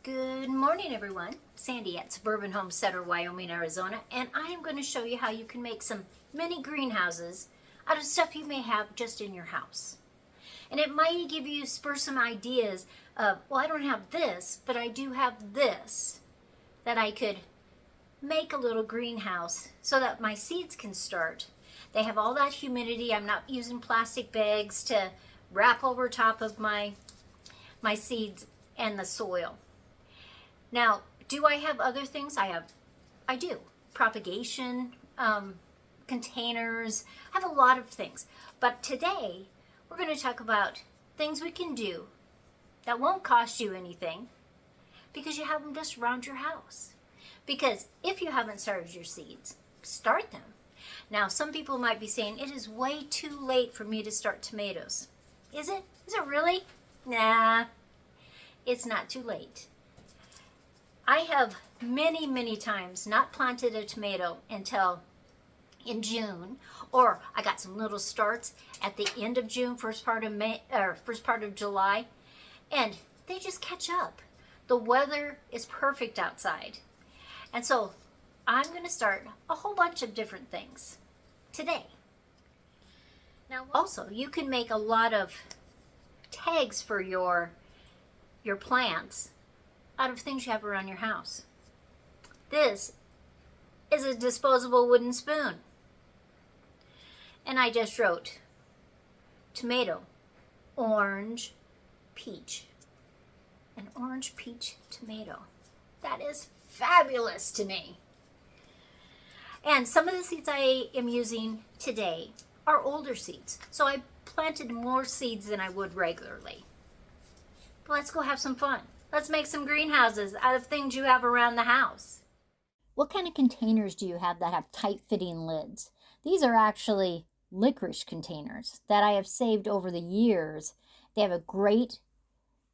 Good morning, everyone. Sandi at Suburban Homesteader, Wyoming, Arizona, and I am going to show you how you can make some mini greenhouses out of stuff you may have just in your house. And it might give you, spur some ideas of, well, I don't have this, but I do have this, that I could make a little greenhouse so that my seeds can start. They have all that humidity. I'm not using plastic bags to wrap over top of my seeds and the soil. Now, do I have other things? I do. Propagation, containers, I have a lot of things. But today, we're going to talk about things we can do that won't cost you anything because you have them just around your house. Because if you haven't started your seeds, start them. Now, some people might be saying, it is way too late for me to start tomatoes. Is it? Is it really? Nah, it's not too late. I have many times not planted a tomato until in June, or I got some little starts at the end of June, first part of May, or first part of July, and they just catch up. The weather is perfect outside. And so I'm going to start a whole bunch of different things today. Now also, you can make a lot of tags for your plants out of things you have around your house. This is a disposable wooden spoon. And I just wrote tomato, orange, peach. An orange peach tomato. That is fabulous to me. And some of the seeds I am using today are older seeds. So I planted more seeds than I would regularly. But let's go have some fun. Let's make some greenhouses out of things you have around the house. What kind of containers do you have that have tight-fitting lids? These are actually licorice containers that I have saved over the years. They have a great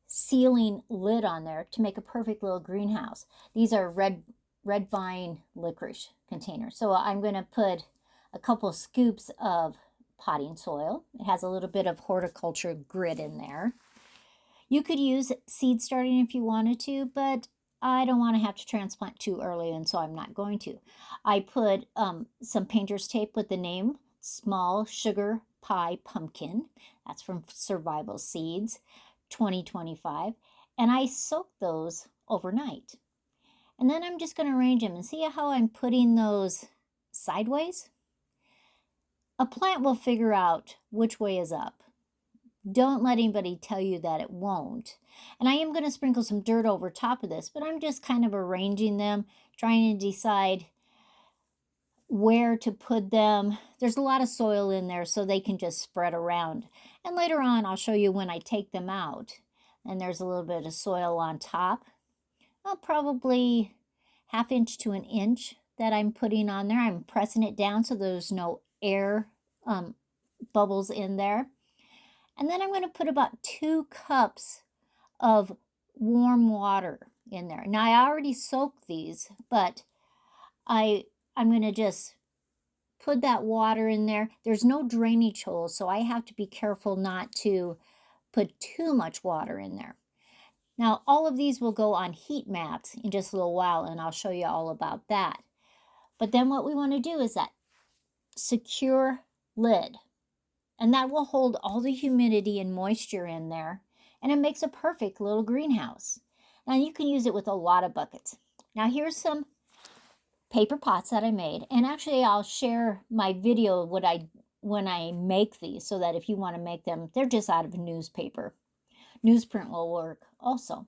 sealing lid on there to make a perfect little greenhouse. These are Redvine licorice containers. So I'm going to put a couple scoops of potting soil. It has a little bit of horticulture grit in there. You could use seed starting if you wanted to, but I don't want to have to transplant too early, and so I'm not going to. I put some painter's tape with the name Small Sugar Pie Pumpkin. That's from Survival Seeds 2025. And I soaked those overnight. And then I'm just going to arrange them and see how I'm putting those sideways. A plant will figure out which way is up. Don't let anybody tell you that it won't. And I am going to sprinkle some dirt over top of this, but I'm just kind of arranging them, trying to decide where to put them. There's a lot of soil in there, so they can just spread around. And later on, I'll show you when I take them out. And there's a little bit of soil on top. Well, probably 1/2 inch to 1 inch that I'm putting on there. I'm pressing it down so there's no air bubbles in there. And then I'm going to put about 2 cups of warm water in there. Now, I already soaked these, but I'm going to just put that water in there. There's no drainage holes, so I have to be careful not to put too much water in there. Now, all of these will go on heat mats in just a little while, and I'll show you all about that. But then what we want to do is that secure lid. And that will hold all the humidity and moisture in there. And it makes a perfect little greenhouse. Now you can use it with a lot of buckets. Now here's some paper pots that I made. And actually I'll share my video when I make these so that if you want to make them, they're just out of newspaper. Newsprint will work also.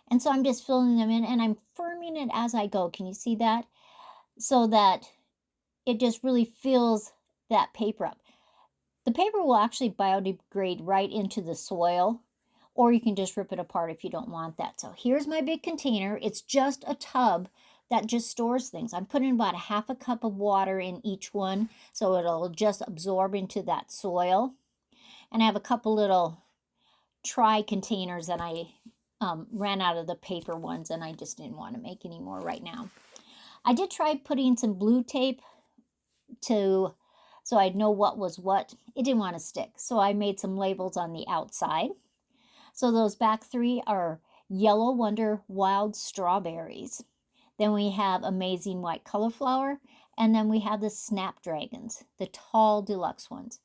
And so I'm just filling them in and I'm firming it as I go. Can you see that? So that it just really fills that paper up. The paper will actually biodegrade right into the soil, or you can just rip it apart if you don't want that. So here's my big container. It's just a tub that just stores things. I'm putting about 1/2 cup of water in each one, so it'll just absorb into that soil. And I have a couple little try containers that I ran out of the paper ones, and I just didn't want to make any more right now. I did try putting some blue tape so I'd know what was what. It didn't want to stick, so I made some labels on the outside. So those back 3 are Yellow Wonder wild strawberries. Then we have amazing white cauliflower. And then we have the snapdragons, the tall deluxe ones.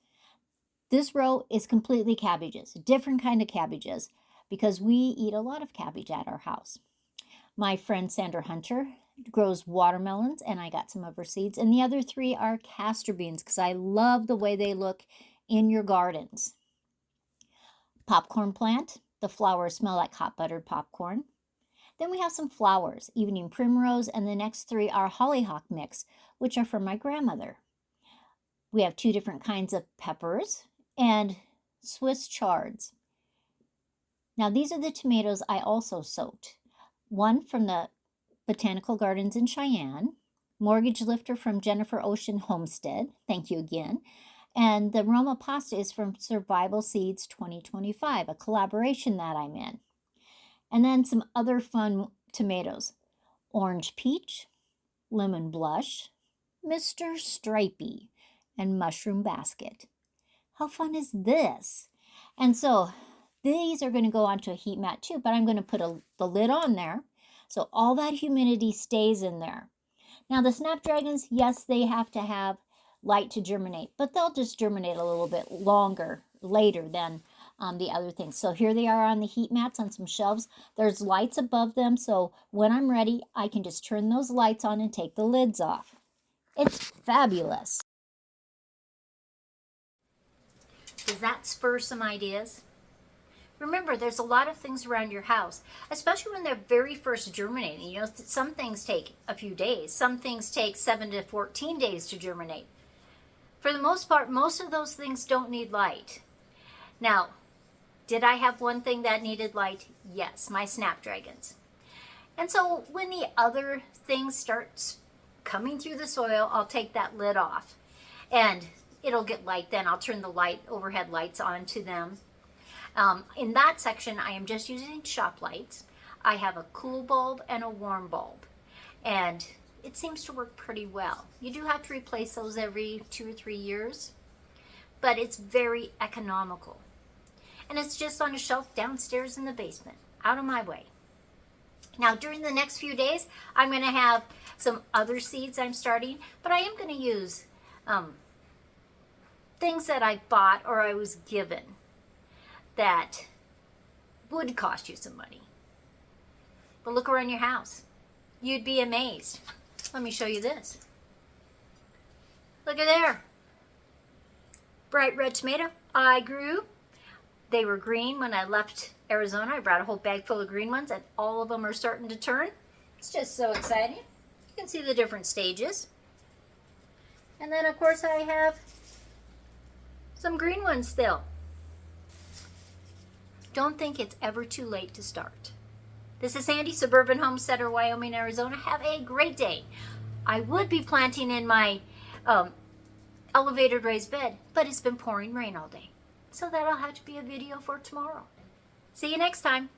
This row is completely cabbages, different kind of cabbages, because we eat a lot of cabbage at our house. My friend Sandra Hunter grows watermelons, and I got some of her seeds. And the other 3 are castor beans, because I love the way they look in your gardens. Popcorn plant. The flowers smell like hot buttered popcorn. Then we have some flowers, evening primrose, and the next 3 are hollyhock mix, which are from my grandmother. We have 2 different kinds of peppers and Swiss chards. Now these are the tomatoes I also soaked. One from the Botanical Gardens in Cheyenne, Mortgage Lifter from Jennifer Ocean Homestead, thank you again, and the Roma pasta is from Survival Seeds 2025, a collaboration that I'm in. And then some other fun tomatoes. Orange peach, lemon blush, Mr. Stripey, and mushroom basket. How fun is this? And so these are going to go onto a heat mat too, but I'm going to put the lid on there so all that humidity stays in there. Now the snapdragons, yes, they have to have light to germinate, but they'll just germinate a little bit later than the other things. So here they are on the heat mats on some shelves. There's lights above them, so when I'm ready, I can just turn those lights on and take the lids off. It's fabulous. Does that spur some ideas? Remember, there's a lot of things around your house, especially when they're very first germinating. You know, some things take a few days. Some things take 7 to 14 days to germinate. For the most part, most of those things don't need light. Now, did I have one thing that needed light? Yes, my snapdragons. And so when the other things start coming through the soil, I'll take that lid off. And it'll get light then. I'll turn the overhead lights on to them. In that section, I am just using shop lights. I have a cool bulb and a warm bulb. And it seems to work pretty well. You do have to replace those every 2 or 3 years. But it's very economical. And it's just on a shelf downstairs in the basement, out of my way. Now, during the next few days, I'm going to have some other seeds I'm starting, but I am going to use things that I bought or I was given that would cost you some money. But look around your house. You'd be amazed. Let me show you this. Look at there. Bright red tomato I grew. They were green when I left Arizona. I brought a whole bag full of green ones, and all of them are starting to turn. It's just so exciting. You can see the different stages. And then, of course, I have some green ones still. Don't think it's ever too late to start. This is Sandi, Suburban Homesteader, Wyoming, Arizona. Have a great day. I would be planting in my elevated raised bed, but it's been pouring rain all day. So that'll have to be a video for tomorrow. See you next time.